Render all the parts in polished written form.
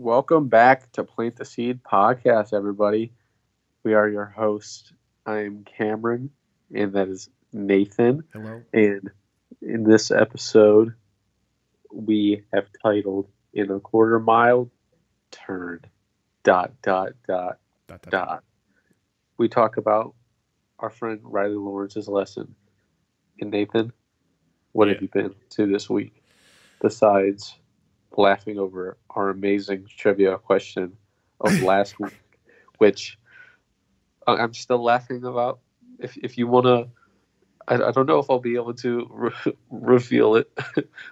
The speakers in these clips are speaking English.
Welcome back to Plant the Seed podcast, everybody. We are your hosts. I'm Cameron, and that is Nathan. Hello. And in this episode, we have titled "In a Quarter Mile Turn." Dot dot dot Dot, dot, dot. dot. We talk about our friend Riley Lawrence's lesson. And Nathan, what Yeah. have you been to this week besides laughing over our amazing trivia question of last week, which I'm still laughing about. If you want to, I don't know if I'll be able to reveal it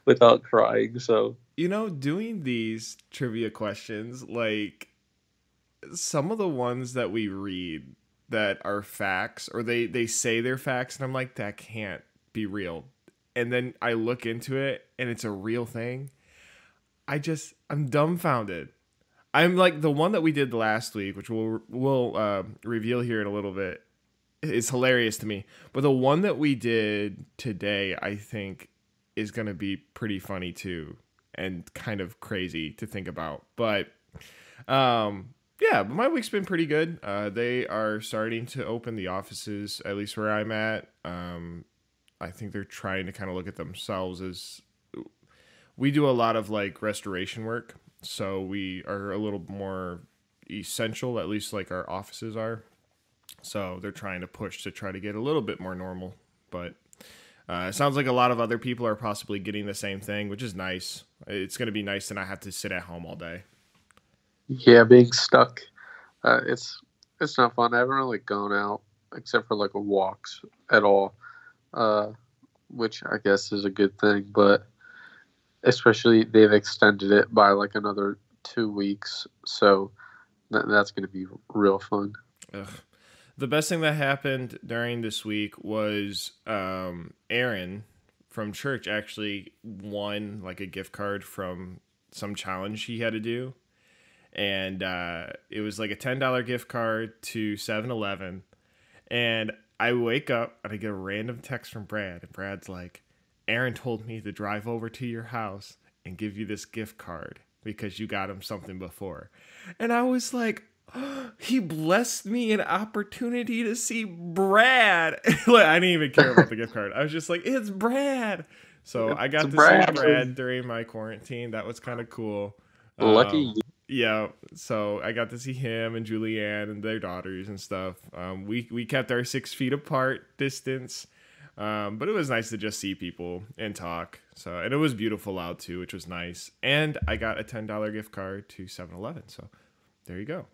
without crying. So Doing these trivia questions, like some of the ones that we read that are facts, or they say they're facts, and I'm like, that can't be real. And then I look into it, and it's a real thing. I'm dumbfounded. I'm like the one that we did last week, which we'll reveal here in a little bit, is hilarious to me. But the one that we did today, I think, is going to be pretty funny too, and kind of crazy to think about. But yeah, but my week's been pretty good. They are starting to open the offices, at least where I'm at. I think they're trying to kind of look at themselves as we do a lot of like restoration work, so we are a little more essential, at least like our offices are. So they're trying to push to try to get a little bit more normal. But it sounds like a lot of other people are possibly getting the same thing, which is nice. It's going to be nice to not have to sit at home all day. yeah, being stuck, it's not fun. I haven't really gone out except for like walks at all, uh, which I guess is a good thing. But especially they've extended it by like another 2 weeks, so that's going to be real fun. Ugh. The best thing that happened during this week was Aaron from church actually won like a gift card from some challenge he had to do. And it was like a $10 gift card to 7-Eleven. And I wake up and I get a random text from Brad. And Brad's like, Aaron told me to drive over to your house and give you this gift card because you got him something before. And I was like, he blessed me an opportunity to see Brad. Like, I didn't even care about the gift card. I was just like, it's Brad. So I It's got to see Brad. Brad during my quarantine. That was kind of cool. Lucky you. Yeah, so I got to see him and Julianne and their daughters and stuff. We kept our 6 feet apart distance, but it was nice to just see people and talk. So, and it was beautiful out too, which was nice. And I got a $10 gift card to 7-Eleven. So there you go.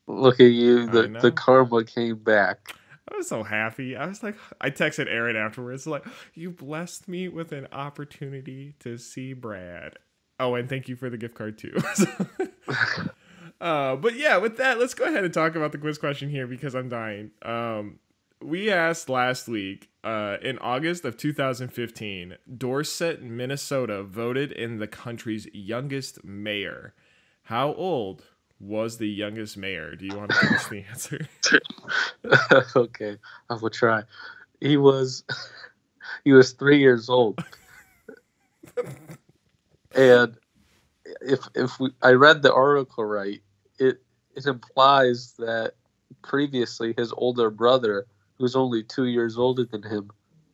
Look at you. I The know. karma came back. I was so happy. I was like, I texted Aaron afterwards, like, you blessed me with an opportunity to see Brad. Oh, and thank you for the gift card too. But yeah, with that, let's go ahead and talk about the quiz question here because I'm dying. We asked last week, in August of 2015, Dorset, Minnesota voted in the country's youngest mayor. How old was the youngest mayor? Do you want to give us the answer? Okay, I will try. He was he was 3 years old, and I read the article right, it implies that previously his older brother, who's only 2 years older than him,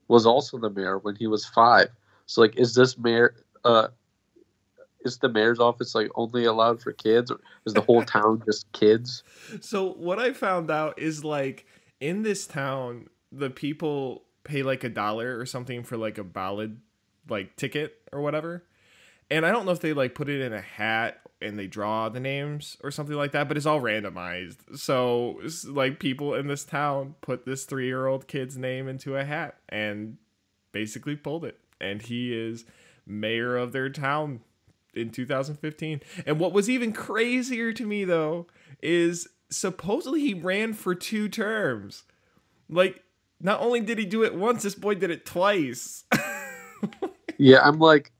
was also the mayor when he was five. So like, is the mayor's office like only allowed for kids, or is the whole town just kids? So what I found out is like in this town, the people pay like $1 or something for like a ballot like ticket or whatever. And I don't know if they like put it in a hat and they draw the names or something like that, but it's all randomized. So it's like people in this town put this 3-year-old kid's name into a hat and basically pulled it. And he is mayor of their town in 2015. And what was even crazier to me though is supposedly he ran for 2 terms. Like, not only did he do it once, this boy did it twice. Yeah, I'm like,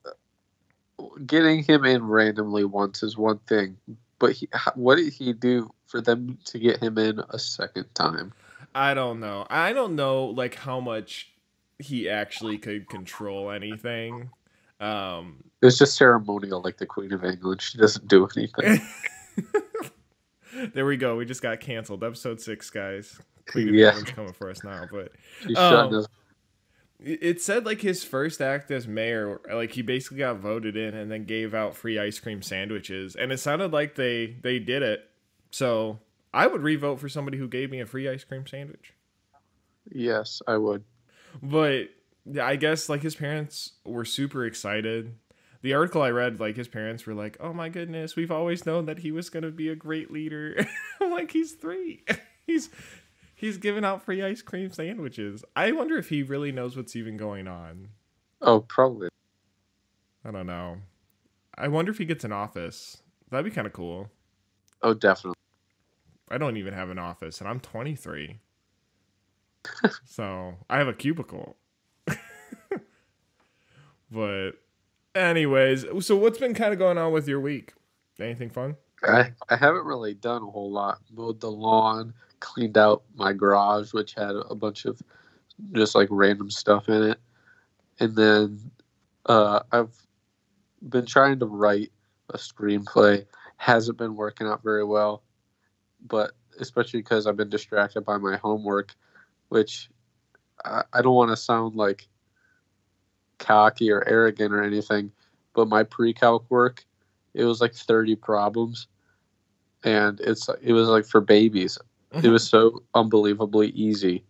getting him in randomly once is one thing, but what did he do for them to get him in a second time? I don't know. I don't know like how much he actually could control anything. It's just ceremonial, like the Queen of England. She doesn't do anything. There we go. We just got canceled. Episode 6, guys. Queen of Yeah, England's coming for us now. But she's shutting um, us. it said like his first act as mayor, like he basically got voted in and then gave out free ice cream sandwiches, and it sounded like they did it. So I would revote for somebody who gave me a free ice cream sandwich. Yes, I would. But yeah, I guess like his parents were super excited. The article I read, like his parents were like, "Oh my goodness, we've always known that he was gonna be a great leader." I'm like, he's 3. he's he's giving out free ice cream sandwiches. I wonder if he really knows what's even going on. Oh, probably. I don't know. I wonder if he gets an office. That'd be kind of cool. Oh, definitely. I don't even have an office, and I'm 23, so I have a cubicle. But anyways, so what's been kind of going on with your week? Anything fun? I haven't really done a whole lot. Mowed the lawn, cleaned out my garage, which had a bunch of just like random stuff in it, and then I've been trying to write a screenplay. Hasn't been working out very well, but especially because I've been distracted by my homework, which I don't want to sound like cocky or arrogant or anything, but my pre-calc work, it was like 30 problems, and it was like for babies. It was so unbelievably easy.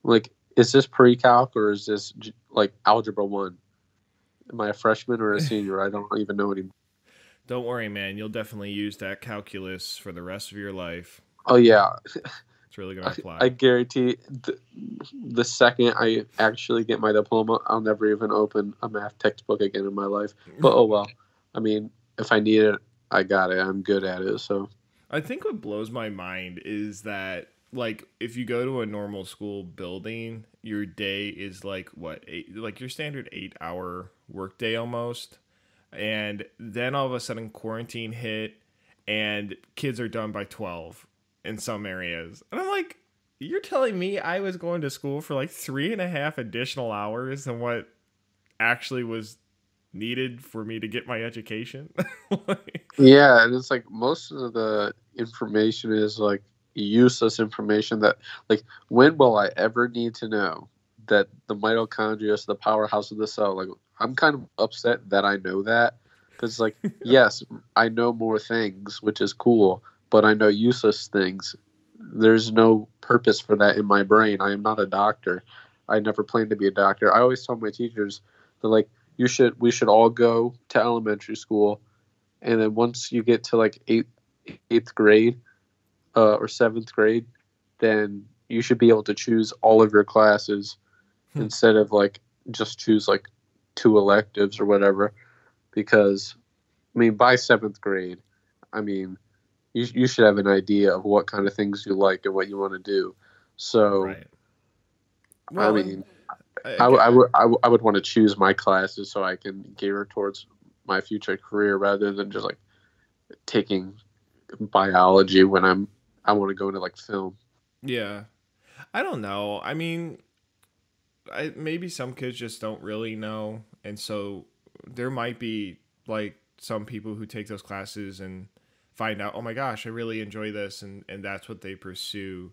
Like, is this pre-calc or is this like algebra 1? Am I a freshman or a senior? I don't even know anymore. Don't worry, man. You'll definitely use that calculus for the rest of your life. Oh yeah, It's really gonna apply. I guarantee the second I actually get my diploma, I'll never even open a math textbook again in my life. But oh well. I mean, if I need it, I got it. I'm good at it. So I think what blows my mind is that like if you go to a normal school building, your day is like what like your standard 8-hour workday almost, and then all of a sudden quarantine hit, and kids are done by 12 in some areas, and I'm like, you're telling me I was going to school for like 3.5 additional hours than what actually was needed for me to get my education? Like, yeah, and it's like most of the information is like useless information that like when will I ever need to know that the mitochondria is the powerhouse of the cell? Like I'm kind of upset that I know that because like yes, I know more things, which is cool, but I know useless things. There's no purpose for that in my brain. I am not a doctor. I never planned to be a doctor. I always tell my teachers that like we should all go to elementary school, and then once you get to like eighth grade or seventh grade, then you should be able to choose all of your classes instead of like just choose like 2 electives or whatever. Because I mean, by seventh grade, I mean you should have an idea of what kind of things you like and what you want to do. So right. I Well, and mean, I get it. I would want to choose my classes so I can gear towards my future career rather than just like taking biology when I want to go into like film. Yeah. I don't know. I mean, maybe some kids just don't really know, and so there might be like some people who take those classes and find out, oh my gosh, I really enjoy this, and that's what they pursue.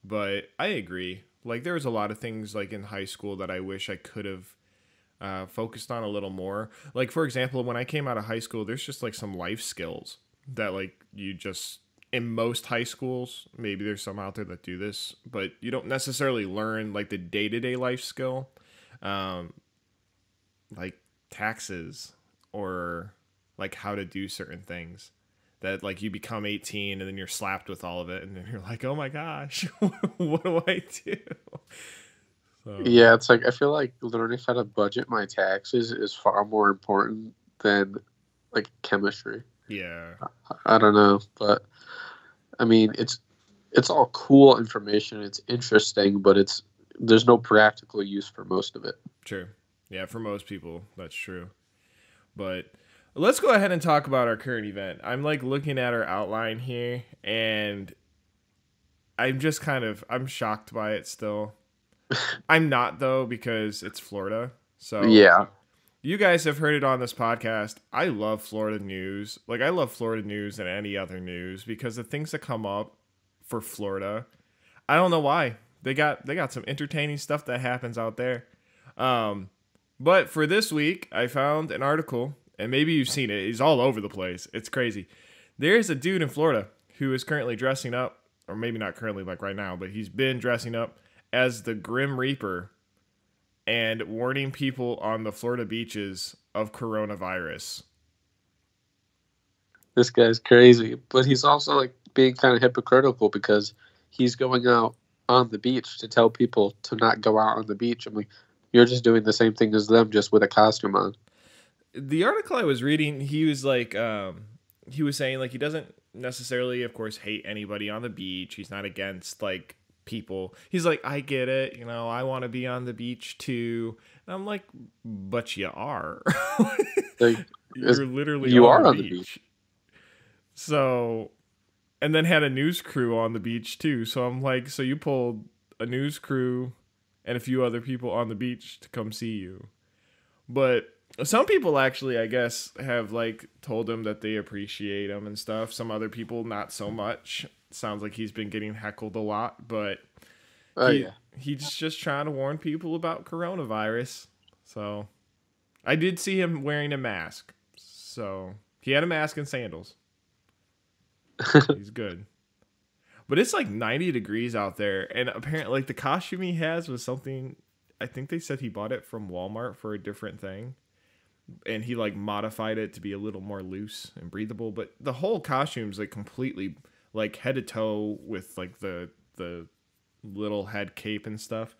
But I agree. Like there was a lot of things like in high school that I wish I could have focused on a little more. Like for example, when I came out of high school, there's just like some life skills that like you just in most high schools, maybe there's some out there that do this, but you don't necessarily learn like the day-to-day life skill, um, like taxes or like how to do certain things that like you become 18 and then you're slapped with all of it and then you're like, oh my gosh, what do I do? So Yeah, it's like I feel like learning how to budget my taxes is far more important than like chemistry. yeah. I don't know, but I mean it's all cool information. It's interesting, but there's no practical use for most of it. True. Yeah, for most people, that's true. But let's go ahead and talk about our current event. I'm like looking at our outline here, and I'm shocked by it still. I'm not though because it's Florida. So Yeah, You guys have heard it on this podcast. I love Florida news. Like, I love Florida news than any other news because the things that come up for Florida, I don't know why. They got some entertaining stuff that happens out there. But for this week, I found an article, and maybe you've seen it. It's all over the place. It's crazy. There's a dude in Florida who is currently dressing up, or maybe not currently like right now, but he's been dressing up as the Grim Reaper and warning people on the Florida beaches of coronavirus. This guy's crazy, but he's also like being kind of hypocritical because he's going out on the beach to tell people to not go out on the beach. I'm like, you're just doing the same thing as them, just with a costume on. The article I was reading, he was like, he was saying like he doesn't necessarily, of course, hate anybody on the beach. He's not against like people. He's like, I get it, you know, I want to be on the beach too. And I'm like, but you are. Like, you're literally you on are the on the beach. beach. So, and then had a news crew on the beach too. So I'm like, so you pulled a news crew and a few other people on the beach to come see you. But some people actually, I guess, have like told him that they appreciate him and stuff. Some other people, not so much. Sounds like he's been getting heckled a lot, but he's just trying to warn people about coronavirus. So I did see him wearing a mask. So he had a mask and sandals. He's good. But it's like 90 degrees out there. And apparently like the costume he has was something, I think they said he bought it from Walmart for a different thing. And he like modified it to be a little more loose and breathable. But the whole costume's like completely like head to toe with like the little head cape and stuff.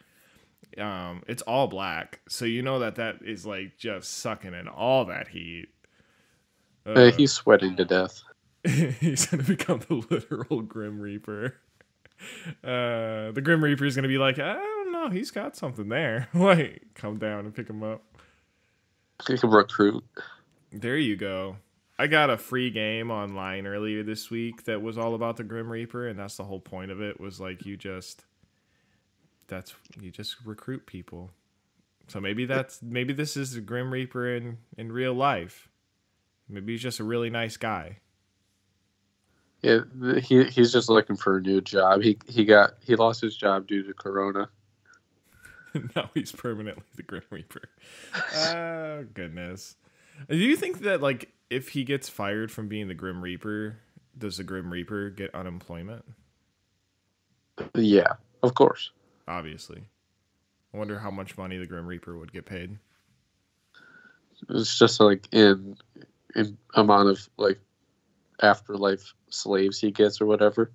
It's all black. So you know that is like just sucking in all that heat. He's sweating to death. He's going to become the literal Grim Reaper. The Grim Reaper is going to be like, I don't know, he's got something there. Like, come down and pick him up. He can recruit. There you go. I got a free game online earlier this week that was all about the Grim Reaper, and that's the whole point of it, was like you just recruit people. So maybe this is the Grim Reaper in real life. Maybe he's just a really nice guy. Yeah, he's just looking for a new job. He lost his job due to Corona. Now he's permanently the Grim Reaper. Oh goodness. Do you think that like if he gets fired from being the Grim Reaper, does the Grim Reaper get unemployment? Yeah, of course. Obviously. I wonder how much money the Grim Reaper would get paid. It's just like in amount of like afterlife slaves he gets or whatever.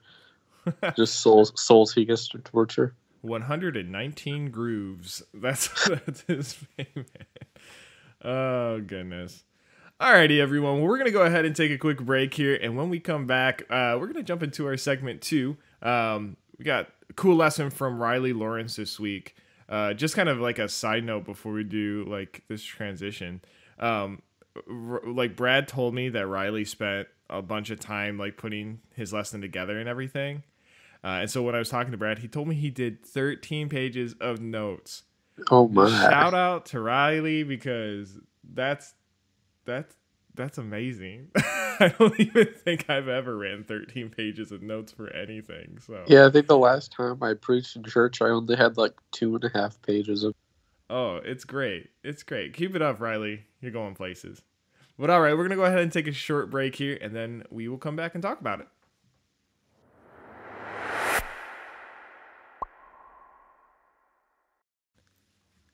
Just souls he gets to torture. 119 grooves. That's his payment. Oh goodness. Alrighty, everyone. Well, we're gonna go ahead and take a quick break here, and when we come back, we're gonna jump into our segment 2. We got a cool lesson from Riley Lawrence this week. Just kind of like a side note before we do like this transition. Like Brad told me that Riley spent a bunch of time like putting his lesson together and everything. And so when I was talking to Brad, he told me he did 13 pages of notes. Oh my! Shout out to Riley because that's amazing. I don't even think I've ever written 13 pages of notes for anything. So yeah, I think the last time I preached in church, I only had like 2.5 pages of. Oh, it's great. It's great. Keep it up, Riley. You're going places. But all right, we're going to go ahead and take a short break here, and then we will come back and talk about it.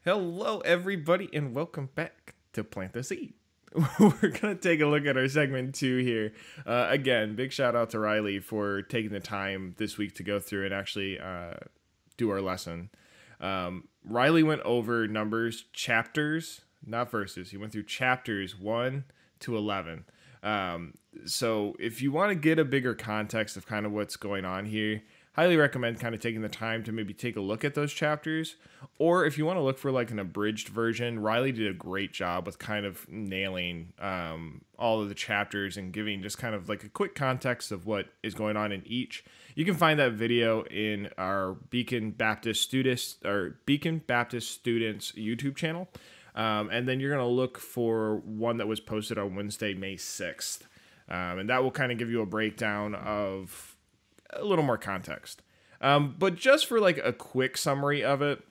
Hello, everybody, and welcome back to Plant the Seed. We're going to take a look at our segment 2 here. Again, big shout out to Riley for taking the time this week to go through and actually do our lesson. Riley went over Numbers chapters, not verses. He went through chapters 1 to 11. So if you want to get a bigger context of kind of what's going on here, highly recommend kind of taking the time to maybe take a look at those chapters. Or if you want to look for like an abridged version, Riley did a great job with kind of nailing all of the chapters and giving just kind of like a quick context of what is going on in each. You can find that video in our Beacon Baptist Students YouTube channel. And then you're going to look for one that was posted on Wednesday, May 6th. And that will kind of give you a breakdown of a little more context. But just for like a quick summary of it,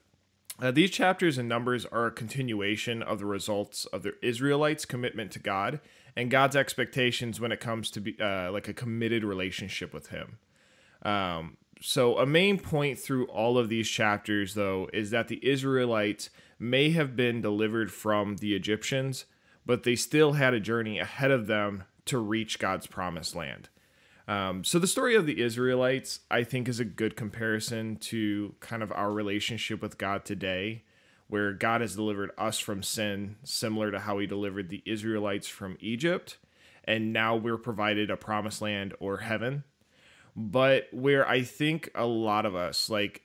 these chapters and numbers are a continuation of the results of the Israelites' commitment to God and God's expectations when it comes to be like a committed relationship with Him. So a main point through all of these chapters, though, is that the Israelites may have been delivered from the Egyptians, but they still had a journey ahead of them to reach God's promised land. So the story of the Israelites, I think, is a good comparison to kind of our relationship with God today, where God has delivered us from sin, similar to how He delivered the Israelites from Egypt, and now we're provided a promised land or heaven. But where I think a lot of us, like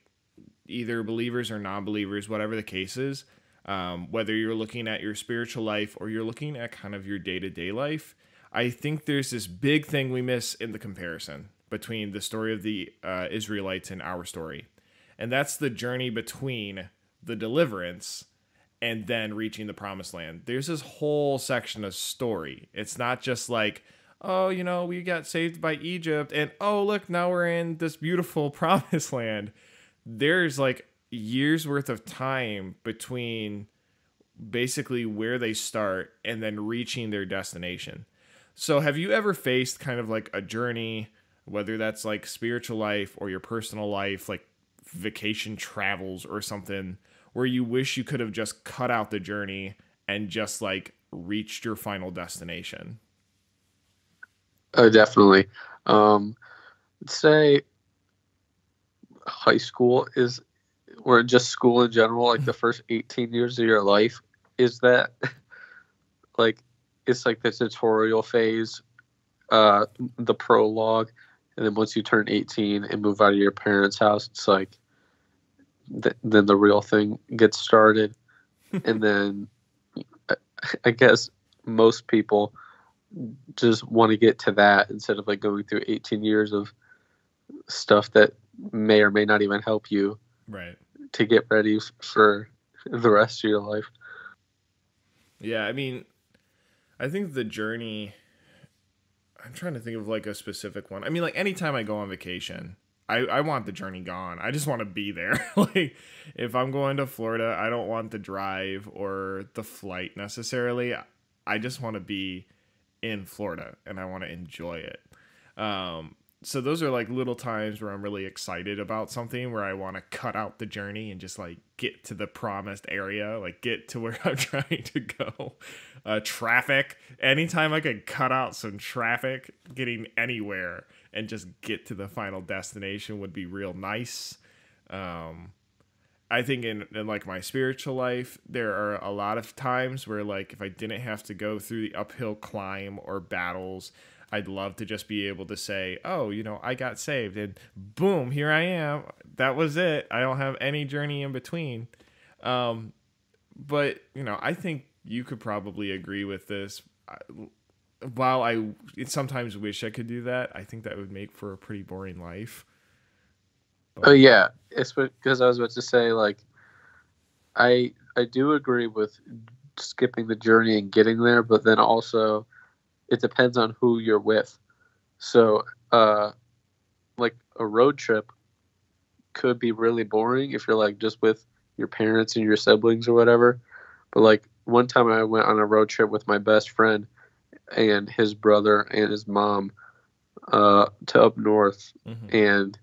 either believers or non-believers, whatever the case is, whether you're looking at your spiritual life or you're looking at kind of your day-to-day life, I think there's this big thing we miss in the comparison between the story of the Israelites and our story. And that's the journey between the deliverance and then reaching the promised land. There's this whole section of story. It's not just like, oh, you know, we got saved by Egypt and oh, look, now we're in this beautiful promised land. There's like years worth of time between basically where they start and then reaching their destination. So have you ever faced kind of like a journey, whether that's like spiritual life or your personal life, like vacation travels or something, where you wish you could have just cut out the journey and just like reached your final destination? Oh, definitely. Say high school is, or just school in general, like the first 18 years of your life, is that like, it's like the tutorial phase, the prologue, and then once you turn 18 and move out of your parents' house, it's like then the real thing gets started. And then I guess most people just want to get to that instead of like going through 18 years of stuff that may or may not even help you Right. to get ready for the rest of your life. Yeah, I mean, I think the journey, I'm trying to think of like a specific one. I mean, like anytime I go on vacation, I want the journey gone. I just want to be there. Like if I'm going to Florida, I don't want the drive or the flight necessarily. I just want to be in Florida and I want to enjoy it. So those are like little times where I'm really excited about something, where I want to cut out the journey and just like get to the promised area, like get to where I'm trying to go. Traffic, anytime I could cut out some traffic, getting anywhere and just get to the final destination would be real nice. I think in like my spiritual life, there are a lot of times where like if I didn't have to go through the uphill climb or battles, I'd love to just be able to say, oh, you know, I got saved and boom, here I am. That was it. I don't have any journey in between. But, you know, I think you could probably agree with this. While I sometimes wish I could do that, I think that would make for a pretty boring life. But, oh, yeah. It's because I was about to say, like, I do agree with skipping the journey and getting there, but then also it depends on who you're with. So, like a road trip could be really boring if you're like just with your parents and your siblings or whatever. But like one time I went on a road trip with my best friend and his brother and his mom to up north, and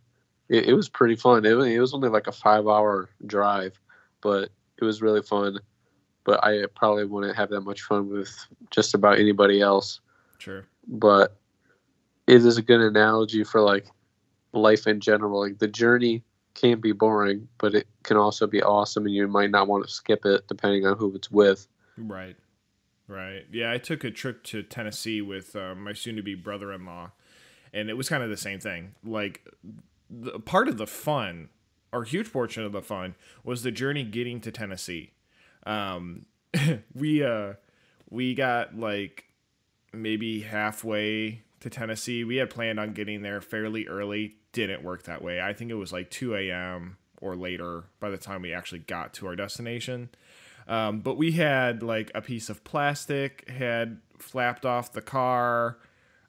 it was pretty fun. It was only like a 5-hour drive, but it was really fun. But I probably wouldn't have that much fun with just about anybody else. Sure. But it is a good analogy for like life in general. Like the journey can be boring, but it can also be awesome, and you might not want to skip it depending on who it's with. Right. Yeah, I took a trip to Tennessee with my soon-to-be brother-in-law, and it was kind of the same thing. Like, part of the fun, or a huge portion of the fun, was the journey getting to Tennessee. We got like maybe halfway to Tennessee. We had planned on getting there fairly early. Didn't work that way. I think it was like 2 a.m. or later by the time we actually got to our destination. But we had like a piece of plastic had flapped off the car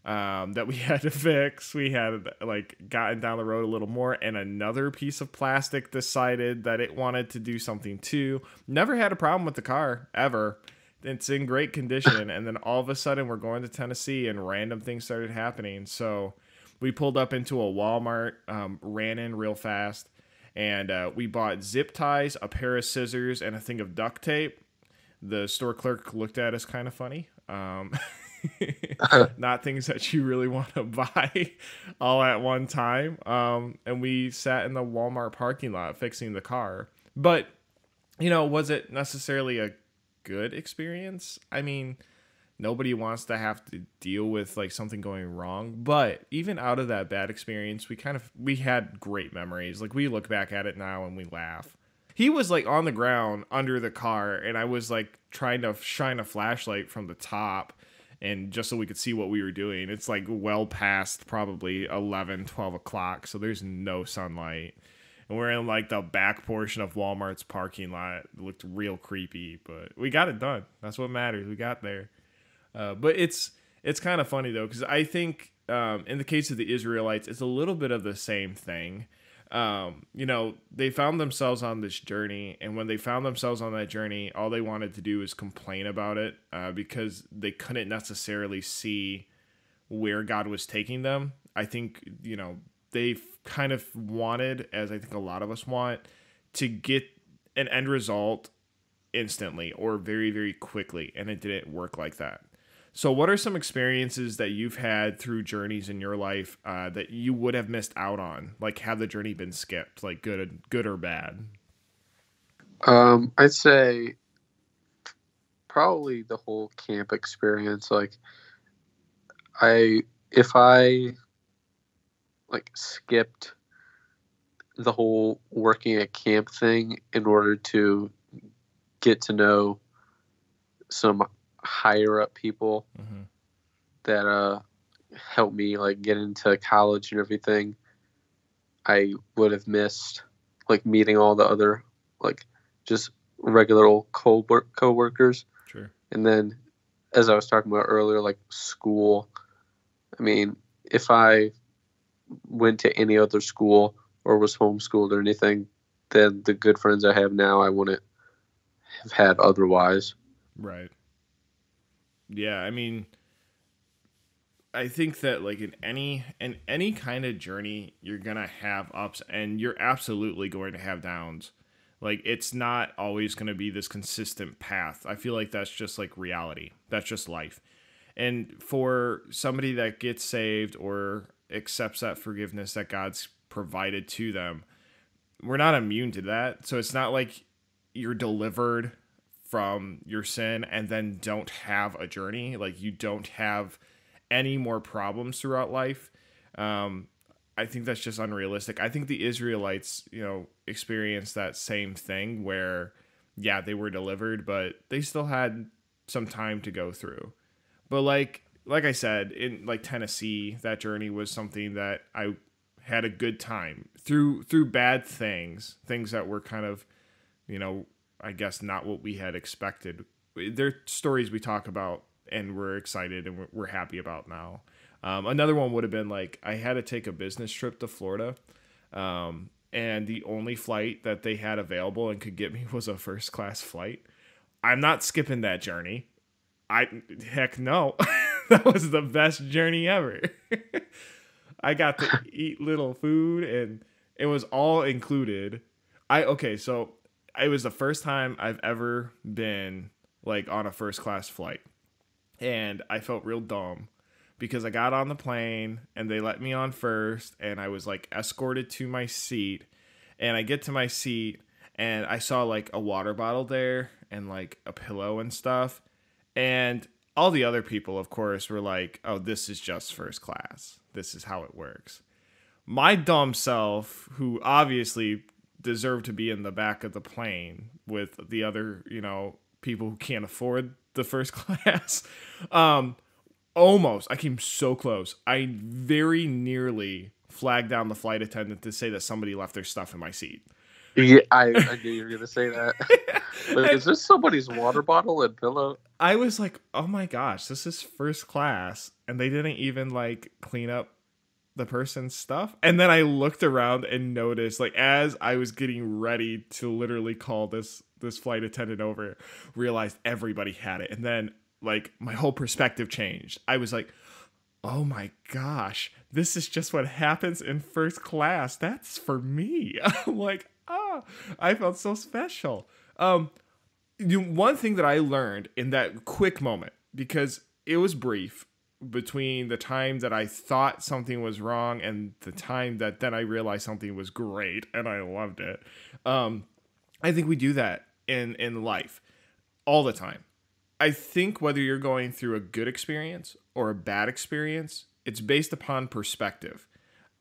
that we had to fix. We had like gotten down the road a little more, and another piece of plastic decided that it wanted to do something too. Never had a problem with the car ever. It's in great condition. And then all of a sudden we're going to Tennessee and random things started happening. So we pulled up into a Walmart, ran in real fast, and we bought zip ties, a pair of scissors, and a thing of duct tape. The store clerk looked at us kind of funny. Not things that you really want to buy all at one time. And we sat in the Walmart parking lot fixing the car. But, was it necessarily a good experience? I mean, nobody wants to have to deal with like something going wrong, but even out of that bad experience, we had great memories. Like we look back at it now and we laugh. He was like on the ground under the car, and I was like trying to shine a flashlight from the top and just so we could see what we were doing. It's like well past probably 11, 12 o'clock, so there's no sunlight. And we're in like the back portion of Walmart's parking lot. It looked real creepy, but we got it done. That's what matters. We got there. But it's kind of funny though, because I think in the case of the Israelites, it's a little bit of the same thing. They found themselves on this journey, and when they found themselves on that journey, all they wanted to do is complain about it because they couldn't necessarily see where God was taking them. I think, they kind of wanted, as I think a lot of us want, to get an end result instantly or very, very quickly, and it didn't work like that. So what are some experiences that you've had through journeys in your life that you would have missed out on? Like, had the journey been skipped, like good or bad? I'd say probably the whole camp experience. Like, if I skipped the whole working at camp thing in order to get to know some higher up people that helped me like get into college and everything, I would have missed like meeting all the other like just regular old co-workers. Sure. And then as I was talking about earlier, like school, I mean, if I went to any other school or was homeschooled or anything, then the good friends I have now I wouldn't have had otherwise. Right. Yeah, I mean, I think that like in any kind of journey, you're gonna have ups and you're absolutely going to have downs. Like it's not always gonna be this consistent path. I feel like that's just like reality. That's just life. And for somebody that gets saved or accepts that forgiveness that God's provided to them, we're not immune to that. So it's not like you're delivered from your sin and then don't have a journey. Like you don't have any more problems throughout life. I think that's just unrealistic. I think the Israelites, experienced that same thing where, yeah, they were delivered, but they still had some time to go through. But like I said, in like Tennessee, that journey was something that I had a good time through bad things that were kind of, I guess not what we had expected. They're stories we talk about and we're excited and we're happy about now. Another one would have been like I had to take a business trip to Florida, and the only flight that they had available and could get me was a first class flight. I'm not skipping that journey. Heck no. That was the best journey ever. I got to eat little food and it was all included. So it was the first time I've ever been like on a first class flight. And I felt real dumb because I got on the plane and they let me on first and I was like escorted to my seat, and I get to my seat and I saw like a water bottle there and like a pillow and stuff. And all the other people, of course, were like, oh, this is just first class. This is how it works. My dumb self, who obviously deserved to be in the back of the plane with the other, people who can't afford the first class, I came so close. I very nearly flagged down the flight attendant to say that somebody left their stuff in my seat. Yeah, I knew you were gonna say that. Like, is this somebody's water bottle and pillow? I was like, oh my gosh, this is first class. And they didn't even like clean up the person's stuff. And then I looked around and noticed, like, as I was getting ready to literally call this flight attendant over, realized everybody had it. And then like my whole perspective changed. I was like, oh my gosh, this is just what happens in first class. That's for me. I'm like, I felt so special. One thing that I learned in that quick moment, because it was brief between the time that I thought something was wrong and the time that then I realized something was great and I loved it. I think we do that in life all the time. I think whether you're going through a good experience or a bad experience, it's based upon perspective.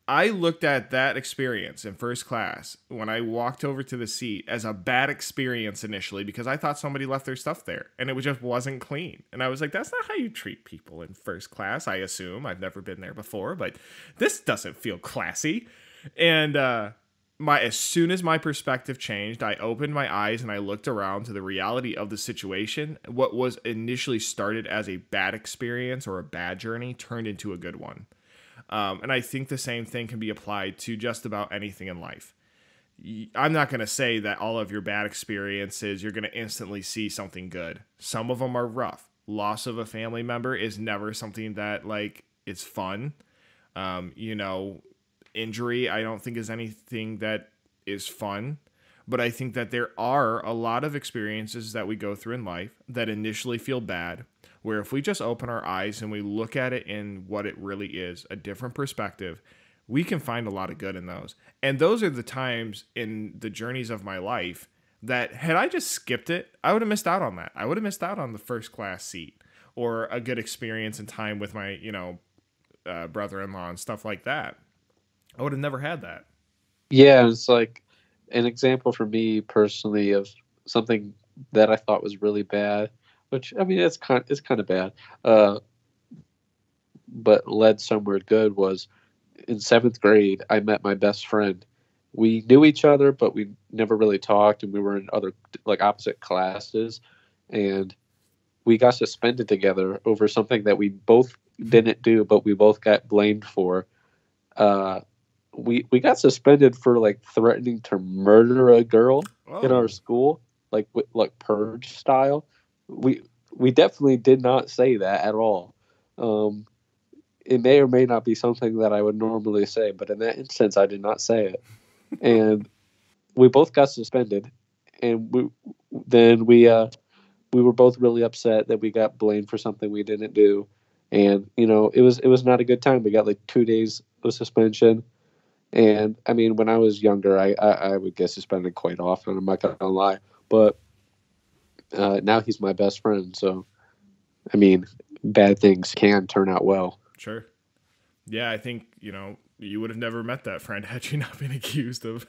I looked at that experience in first class when I walked over to the seat as a bad experience initially because I thought somebody left their stuff there and it just wasn't clean. And I was like, that's not how you treat people in first class, I assume. I've never been there before, but this doesn't feel classy. And as soon as my perspective changed, I opened my eyes and I looked around to the reality of the situation. What was initially started as a bad experience or a bad journey turned into a good one. And I think the same thing can be applied to just about anything in life. I'm not going to say that all of your bad experiences, you're going to instantly see something good. Some of them are rough. Loss of a family member is never something that like is fun. Injury, I don't think is anything that is fun. But I think that there are a lot of experiences that we go through in life that initially feel bad, where if we just open our eyes and we look at it in what it really is, a different perspective, we can find a lot of good in those. And those are the times in the journeys of my life that had I just skipped it, I would have missed out on that. I would have missed out on the first class seat or a good experience and time with my, brother-in-law and stuff like that. I would have never had that. Yeah, it's like an example for me personally of something that I thought was really bad, which I mean it's kind of bad, but led somewhere good. Was in seventh grade, I met my best friend. We knew each other, but we never really talked, and we were in other like opposite classes, and we got suspended together over something that we both didn't do, but we both got blamed for. We got suspended for like threatening to murder a girl in our school, like purge style. We definitely did not say that at all. It may or may not be something that I would normally say, but in that instance, I did not say it. And we both got suspended, and we were both really upset that we got blamed for something we didn't do. And it was not a good time. We got like 2 days of suspension. And I mean, when I was younger, I would get suspended quite often. I'm not gonna lie, but now he's my best friend. So, I mean, bad things can turn out well. Sure. Yeah, I think you would have never met that friend had you not been accused of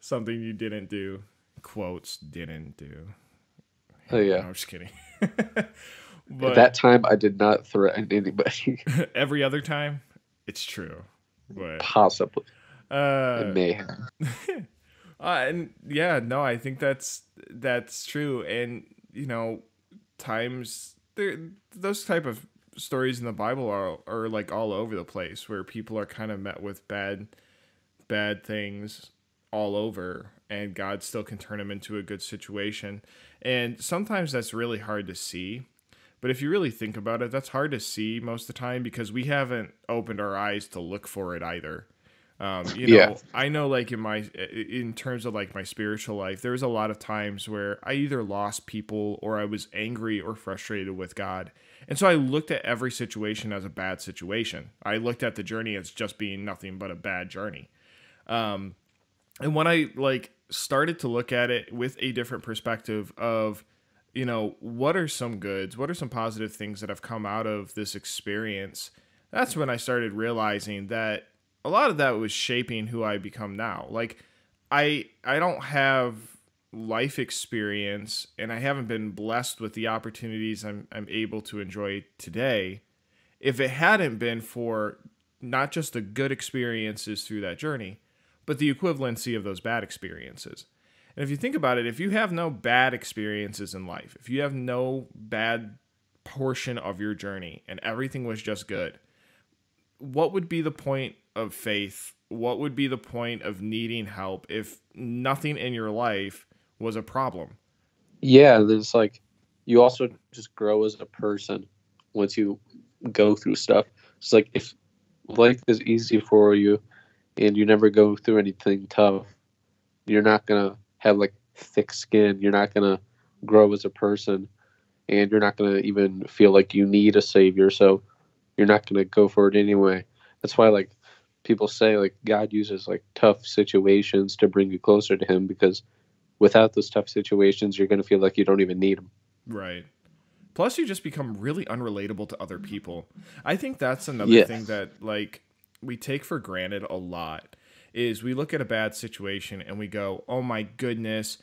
something you didn't do. Quotes didn't do. Oh yeah, no, I'm just kidding. But at that time, I did not threaten anybody. Every other time, it's true. But possibly it may have. And yeah, no, I think that's true. And times those type of stories in the Bible are like all over the place, where people are kind of met with bad things all over, and God still can turn them into a good situation. And sometimes that's really hard to see. But if you really think about it, that's hard to see most of the time because we haven't opened our eyes to look for it either. I know like in terms of like my spiritual life, there was a lot of times where I either lost people or I was angry or frustrated with God. And so I looked at every situation as a bad situation. I looked at the journey as just being nothing but a bad journey. And when I like started to look at it with a different perspective of, what are some goods? What are some positive things that have come out of this experience? That's when I started realizing that a lot of that was shaping who I become now. Like, I don't have life experience, and I haven't been blessed with the opportunities I'm able to enjoy today if it hadn't been for not just the good experiences through that journey, but the equivalency of those bad experiences. And if you think about it, if you have no bad experiences in life, if you have no bad portion of your journey and everything was just good, what would be the point of faith? What would be the point of needing help if nothing in your life was a problem? Yeah, there's like you also just grow as a person once you go through stuff. It's like if life is easy for you and you never go through anything tough, you're not gonna have like thick skin. You're not gonna grow as a person, and you're not gonna even feel like you need a savior. So you're not gonna go for it anyway. That's why like people say like God uses like tough situations to bring you closer to Him because without those tough situations, you're gonna feel like you don't even need Him. Right. Plus, you just become really unrelatable to other people. I think that's another Yeah. thing that like we take for granted a lot is we look at a bad situation and we go, "Oh my goodness,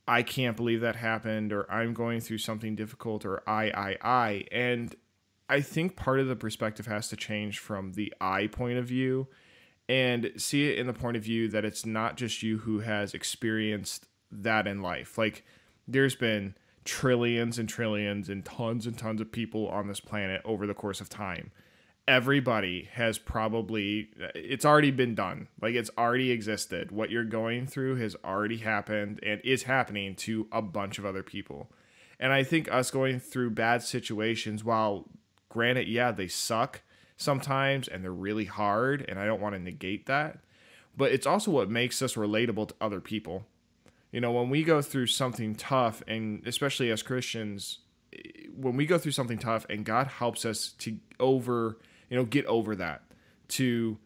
I can't believe that happened," or "I'm going through something difficult," or I." And I think part of the perspective has to change from the I point of view and see it in the point of view that it's not just you who has experienced that in life. Like there's been trillions and tons of people on this planet over the course of time. Everybody has probably, it's already been done. Like it's already existed. What you're going through has already happened and is happening to a bunch of other people. And I think us going through bad situations, while granted, yeah, they suck sometimes and they're really hard, and I don't want to negate that, but it's also what makes us relatable to other people. You know, when we go through something tough, and especially as Christians, when we go through something tough and God helps us to get over that, to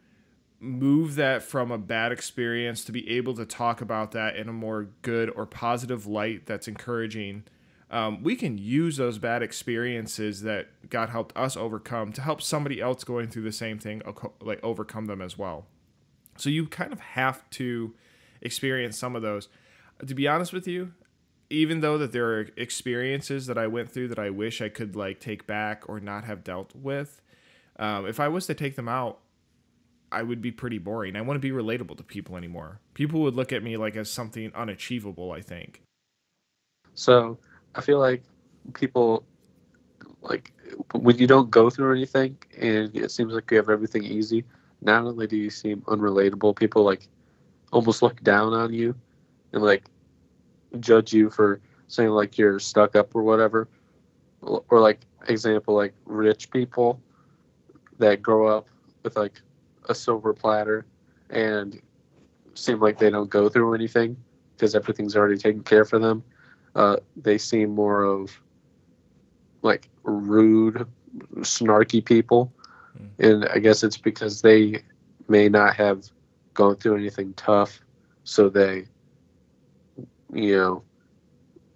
move that from a bad experience, to be able to talk about that in a more good or positive light that's encouraging, we can use those bad experiences that God helped us overcome to help somebody else going through the same thing, like overcome them as well. So you kind of have to experience some of those. To be honest with you, even though that there are experiences that I went through that I wish I could like take back or not have dealt with, if I was to take them out, I would be pretty boring. I wouldn't be relatable to people anymore. People would look at me like as something unachievable, I think. So I feel like people like when you don't go through anything and it seems like you have everything easy. Not only do you seem unrelatable, people like almost look down on you and like judge you for saying like you're stuck up or whatever. Or like example like rich people that grow up with like a silver platter and seem like they don't go through anything because everything's already taken care for them. They seem more of like rude, snarky people, and I guess it's because they may not have gone through anything tough, so you know,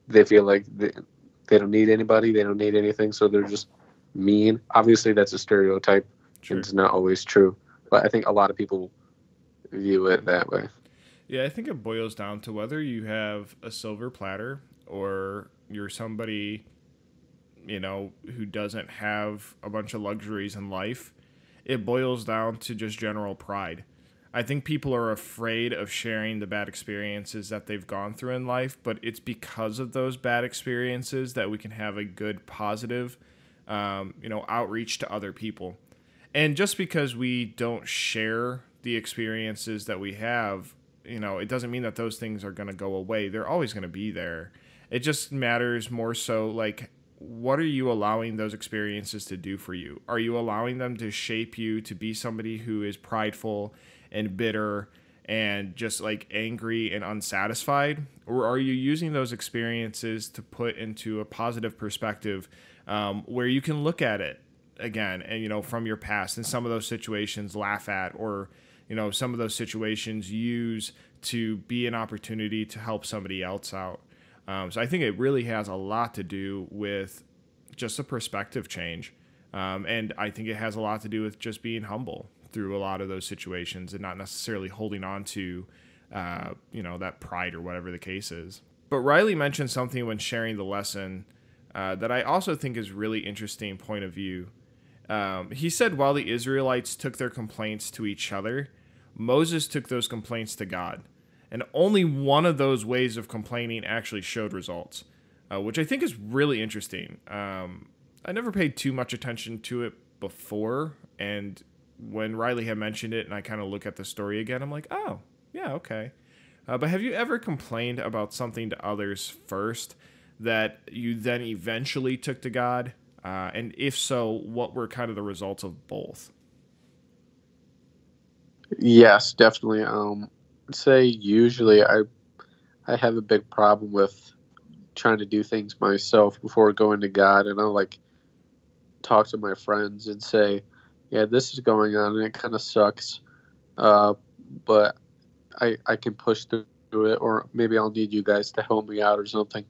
they feel like they don't need anybody, they don't need anything, so they're just mean. Obviously, that's a stereotype, and Sure. it's not always true, but I think a lot of people view it that way. Yeah, I think it boils down to whether you have a silver platter or you're somebody, who doesn't have a bunch of luxuries in life. It boils down to just general pride. I think people are afraid of sharing the bad experiences that they've gone through in life, but it's because of those bad experiences that we can have a good, positive, outreach to other people. And just because we don't share the experiences that we have, it doesn't mean that those things are going to go away. They're always going to be there. It just matters more so like, what are you allowing those experiences to do for you? Are you allowing them to shape you to be somebody who is prideful and bitter and just like angry and unsatisfied? Or are you using those experiences to put into a positive perspective, where you can look at it again and, from your past, and some of those situations laugh at, or, some of those situations use to be an opportunity to help somebody else out. So I think it really has a lot to do with just a perspective change. And I think it has a lot to do with just being humble through a lot of those situations and not necessarily holding on to, that pride or whatever the case is. But Riley mentioned something when sharing the lesson that I also think is really interesting point of view. He said while the Israelites took their complaints to each other, Moses took those complaints to God. And only one of those ways of complaining actually showed results, which I think is really interesting. I never paid too much attention to it before. And when Riley had mentioned it and I kind of look at the story again, I'm like, oh, yeah, okay. But have you ever complained about something to others first that you then eventually took to God? And if so, what were kind of the results of both? Yes, definitely. Say usually I have a big problem with trying to do things myself before going to God, and I'll like talk to my friends and say, "Yeah, this is going on, and it kind of sucks, uh, but I can push through it, or maybe I'll need you guys to help me out or something."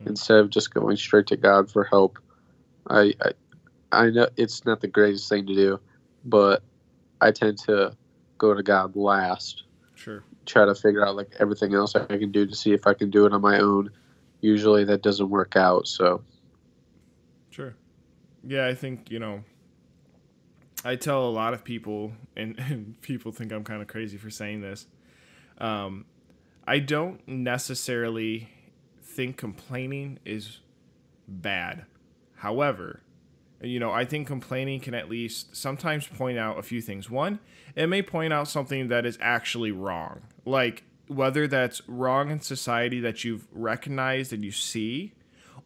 Mm. Instead of just going straight to God for help. I, I I know it's not the greatest thing to do, but I tend to go to God last. Sure. Try to figure out like everything else I can do to see if I can do it on my own. Usually that doesn't work out. So Sure. Yeah, I think, I tell a lot of people, and people think I'm kind of crazy for saying this. Um, I don't necessarily think complaining is bad. However, I think complaining can at least sometimes point out a few things. One, it may point out something that is actually wrong. Like whether that's wrong in society that you've recognized and you see,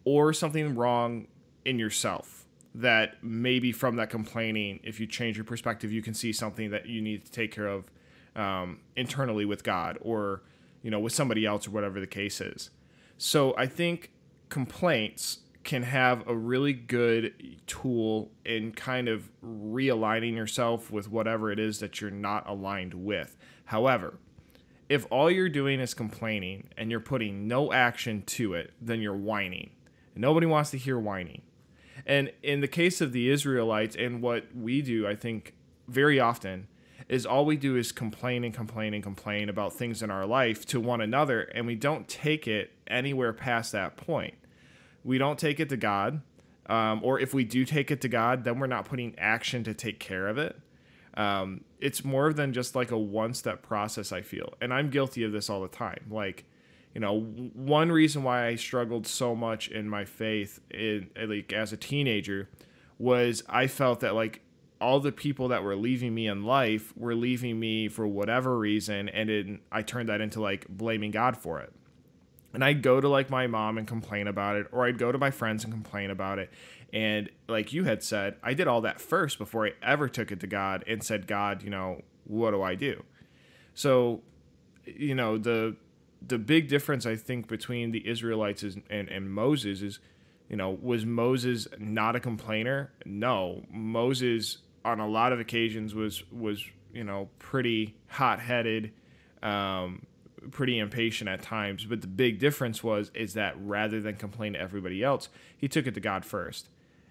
or something wrong in yourself that maybe from that complaining, if you change your perspective, you can see something that you need to take care of internally with God or, with somebody else or whatever the case is. So I think complaints can have a really good tool in kind of realigning yourself with whatever it is that you're not aligned with. However, if all you're doing is complaining and you're putting no action to it, then you're whining. And nobody wants to hear whining. And in the case of the Israelites and what we do, I think very often is all we do is complain and complain and complain about things in our life to one another, and we don't take it anywhere past that point. We don't take it to God, or if we do take it to God, then we're not putting action to take care of it. It's more than just like a one-step process, I feel. And I'm guilty of this all the time. Like, one reason why I struggled so much in my faith like as a teenager was I felt that like all the people that were leaving me in life were leaving me for whatever reason, and I turned that into like blaming God for it. And I'd go to like my mom and complain about it, or I'd go to my friends and complain about it. And like you had said, I did all that first before I ever took it to God and said, God, what do I do? So, the big difference I think between the Israelites and Moses is, was Moses not a complainer? No, Moses on a lot of occasions was pretty hot headed, pretty impatient at times. But the big difference is that rather than complain to everybody else, he took it to God first,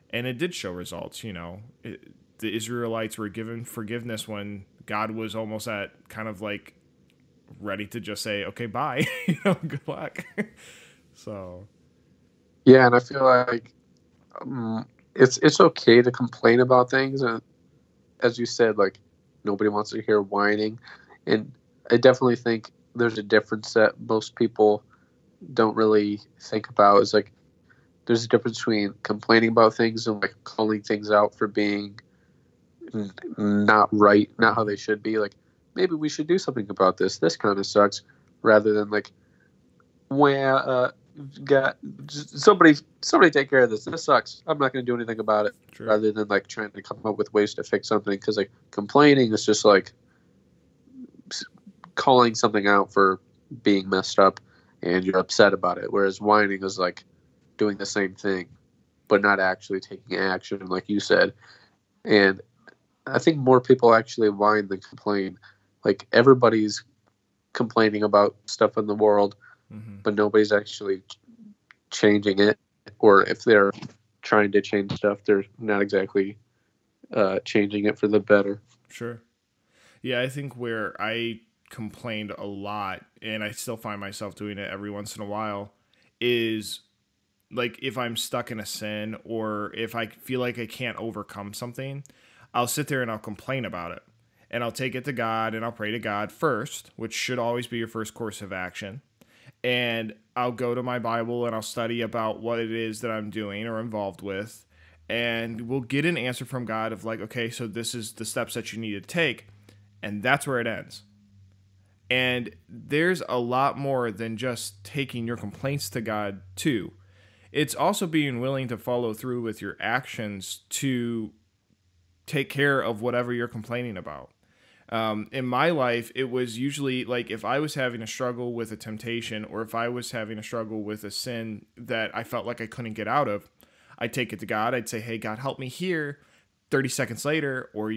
and it did show results. The Israelites were given forgiveness when God was almost at kind of like ready to just say, okay, bye, good luck. So, yeah, and I feel like it's okay to complain about things, and as you said, like nobody wants to hear whining, and I definitely think there's a difference that most people don't really think about. Is like there's a difference between complaining about things and like calling things out for being not right, not how they should be. Like maybe we should do something about this. This kind of sucks, rather than like, well, got somebody take care of this. This sucks. I'm not going to do anything about it. true. Rather than like trying to come up with ways to fix something, because like complaining is just like calling something out for being messed up, and you're upset about it. Whereas whining is like doing the same thing, but not actually taking action, like you said. And I think more people actually whine than complain. Like everybody's complaining about stuff in the world, Mm-hmm. but nobody's actually changing it. Or if they're trying to change stuff, they're not exactly changing it for the better. Sure. Yeah, I think where I complained a lot, and I still find myself doing it every once in a while, is like if I'm stuck in a sin or if I feel like I can't overcome something, I'll sit there and I'll complain about it. and I'll take it to God and I'll pray to God first, which should always be your first course of action. And I'll go to my Bible and I'll study about what it is that I'm doing or involved with. And we'll get an answer from God of like, okay, so this is the steps that you need to take. And that's where it ends. And there's a lot more than just taking your complaints to God, too. It's also being willing to follow through with your actions to take care of whatever you're complaining about. In my life, it was usually like if I was having a struggle with a temptation or if I was having a struggle with a sin that I felt like I couldn't get out of, I'd take it to God. I'd say, hey, God, help me here. 30 seconds later, or,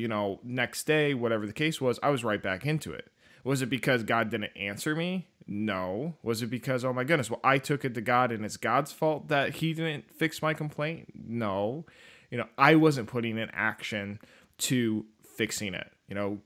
next day, whatever the case was, I was right back into it. Was it because God didn't answer me? No. Was it because, oh my goodness, well, I took it to God and it's God's fault that he didn't fix my complaint? No. I wasn't putting in action to fixing it.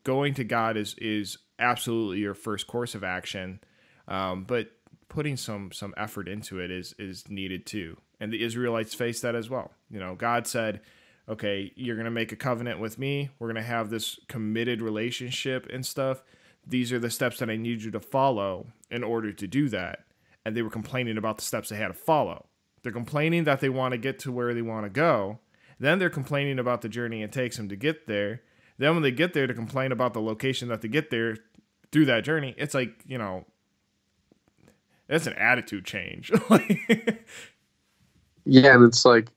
Going to God is absolutely your first course of action, but putting some effort into it is needed too. And the Israelites faced that as well. God said, okay, you're going to make a covenant with me. We're going to have this committed relationship and stuff. These are the steps that I need you to follow in order to do that. And they were complaining about the steps they had to follow. They're complaining that they want to get to where they want to go. Then they're complaining about the journey it takes them to get there. Then when they get there to complain about the location that they get there through that journey, it's like, that's an attitude change. Yeah, and it's like,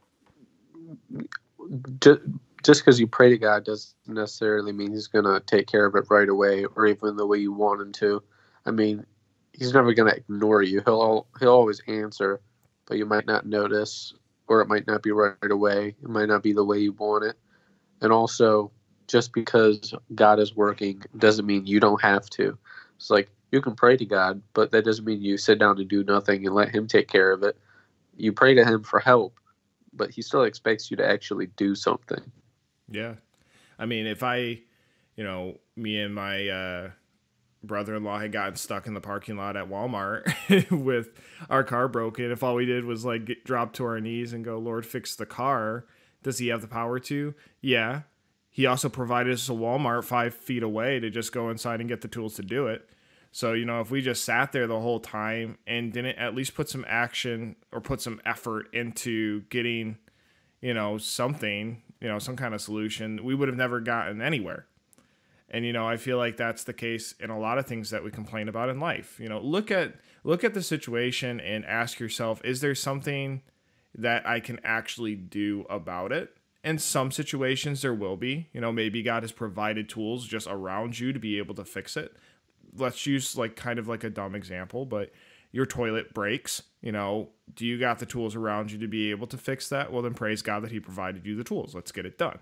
just because you pray to God doesn't necessarily mean he's going to take care of it right away or even the way you want him to. I mean, he's never going to ignore you. He'll always answer, but you might not notice, or it might not be right away. It might not be the way you want it. And also, just because God is working doesn't mean you don't have to. It's like, you can pray to God, but that doesn't mean you sit down and do nothing and let him take care of it. You pray to him for help, but he still expects you to actually do something. Yeah. I mean, if me and my brother-in-law had gotten stuck in the parking lot at Walmart with our car broken, if all we did was like drop to our knees and go, Lord, fix the car, does he have the power to? Yeah. He also provided us a Walmart 5 feet away to just go inside and get the tools to do it. So, if we just sat there the whole time and didn't at least put some action or put some effort into getting, something, some kind of solution, we would have never gotten anywhere. And, I feel like that's the case in a lot of things that we complain about in life. Look at the situation and ask yourself, is there something that I can actually do about it? In some situations there will be, maybe God has provided tools just around you to be able to fix it. Let's use kind of a dumb example, but your toilet breaks, do you got the tools around you to be able to fix that? Well, then praise God that he provided you the tools. Let's get it done.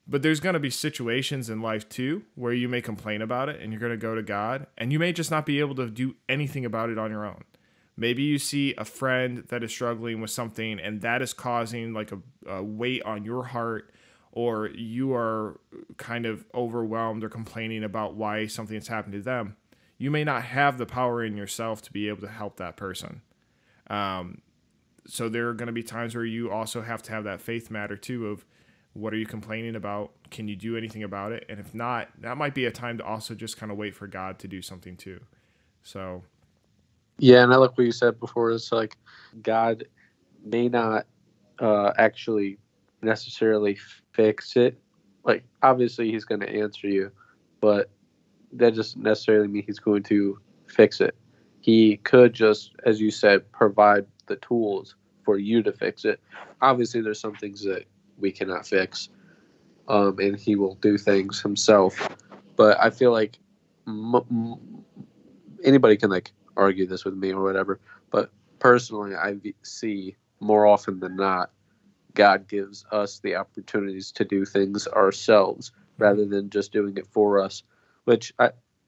But there's going to be situations in life too where you may complain about it and you're going to go to God and you may just not be able to do anything about it on your own. Maybe you see a friend that is struggling with something and that is causing a weight on your heart, or you are kind of overwhelmed or complaining about why something has happened to them. You may not have the power in yourself to be able to help that person. So there are going to be times where you also have to have that faith matter too of what are you complaining about? Can you do anything about it? And if not, that might be a time to also just kind of wait for God to do something too. So... Yeah, and I like what you said before. It's like God may not actually necessarily fix it. Like, obviously, he's going to answer you, but that doesn't necessarily mean he's going to fix it. He could just, as you said, provide the tools for you to fix it. Obviously, there's some things that we cannot fix, and he will do things himself. But I feel like anybody can, argue this with me or whatever, but personally I see more often than not God gives us the opportunities to do things ourselves rather than just doing it for us, which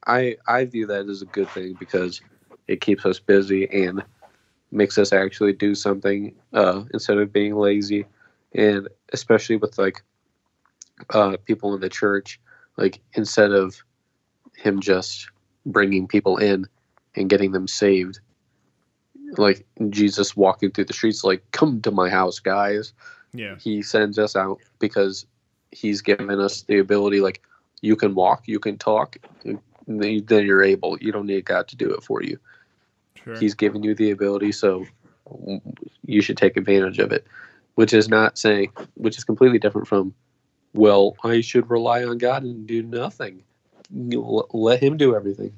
I view that as a good thing because it keeps us busy and makes us actually do something instead of being lazy. And especially with people in the church, instead of him just bringing people in and getting them saved, like Jesus walking through the streets, come to my house, guys. Yeah. He sends us out because he's given us the ability, You can walk, you can talk, then you're able. You don't need God to do it for you. Sure. He's given you the ability, so you should take advantage of it. Which is completely different from, well, I should rely on God and do nothing. Let him do everything.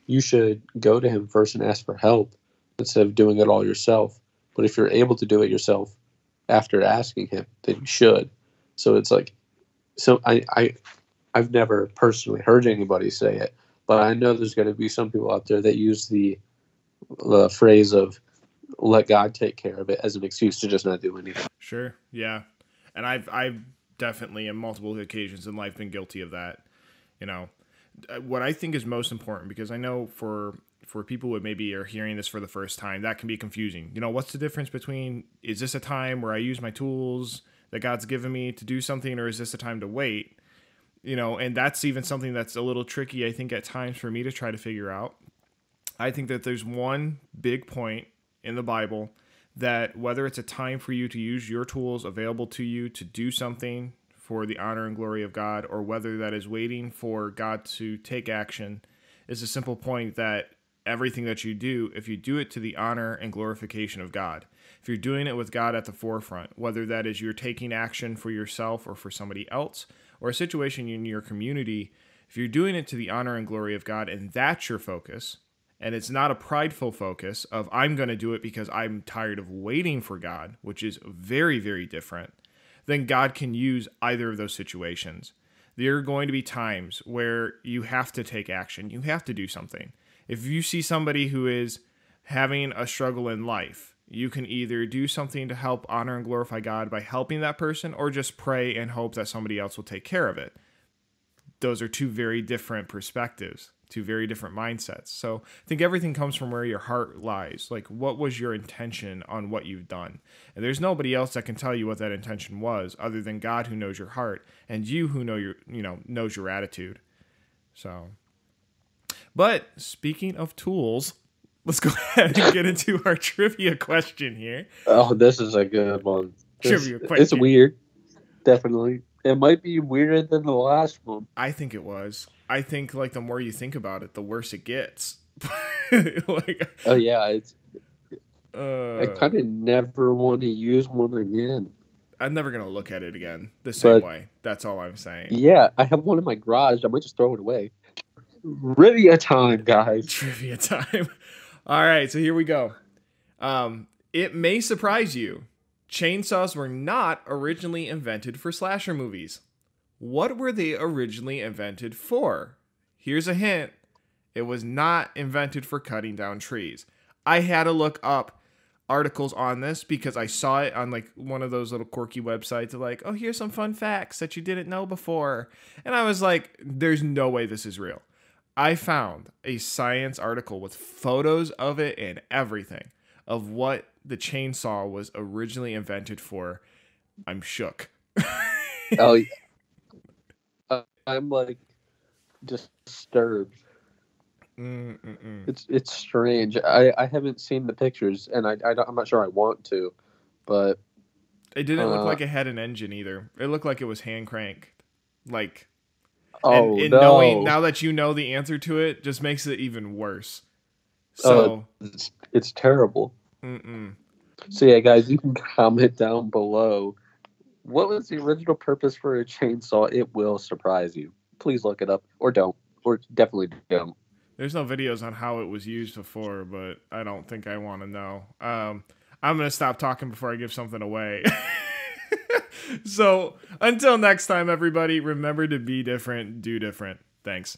You should go to him first and ask for help instead of doing it all yourself. But if you're able to do it yourself after asking him, then you should. So it's like, so I've never personally heard anybody say it, but I know there's going to be some people out there that use the phrase of let God take care of it as an excuse to just not do anything. Sure. Yeah. And I've definitely on multiple occasions in life been guilty of that. You know, what I think is most important, because I know for people who maybe are hearing this for the first time, that can be confusing. You know, what's the difference between, is this a time where I use my tools that God's given me to do something, or is this a time to wait? You know, and that's even something that's a little tricky, I think, at times for me to try to figure out. I think that there's one big point in the Bible that whether it's a time for you to use your tools available to you to do something for the honor and glory of God, or whether that is waiting for God to take action, is a simple point that everything that you do, if you do it to the honor and glorification of God, if you're doing it with God at the forefront, whether that is you're taking action for yourself or for somebody else, or a situation in your community, if you're doing it to the honor and glory of God and that's your focus, and it's not a prideful focus of I'm going to do it because I'm tired of waiting for God, which is very, very different, then God can use either of those situations. There are going to be times where you have to take action. You have to do something. If you see somebody who is having a struggle in life, you can either do something to help honor and glorify God by helping that person, or just pray and hope that somebody else will take care of it. Those are two very different perspectives, two very different mindsets. So I think everything comes from where your heart lies. Like, what was your intention on what you've done? And there's nobody else that can tell you what that intention was other than God, who knows your heart, and you who knows your attitude. So, but speaking of tools, let's go ahead and get into our trivia question here. Oh, this is a good one. Trivia question. It's weird. Definitely. It might be weirder than the last one. I think it was. I think, like, the more you think about it, the worse it gets. Oh, yeah. I kind of never want to use one again. I'm never going to look at it again the same way. That's all I'm saying. Yeah, I have one in my garage. I might just throw it away. Trivia time, guys. Trivia time. All right, so here we go. It may surprise you. Chainsaws were not originally invented for slasher movies. What were they originally invented for? Here's a hint. It was not invented for cutting down trees. I had to look up articles on this because I saw it on like one of those little quirky websites of like, oh, here's some fun facts that you didn't know before. And I was like, there's no way this is real. I found a science article with photos of it and everything of what the chainsaw was originally invented for. I'm shook. Oh, yeah. I'm like disturbed. It's strange. I haven't seen the pictures, and I'm not sure I want to, but it didn't look like it had an engine either. It looked like it was hand cranked. Like, and no. Knowing now that you know the answer to it just makes it even worse. So it's terrible. So yeah, guys, you can comment down below. What was the original purpose for a chainsaw? It will surprise you. Please look it up, or don't, or definitely don't. There's no videos on how it was used before, but I don't think I want to know. I'm going to stop talking before I give something away. So until next time, everybody, remember to be different, do different. Thanks.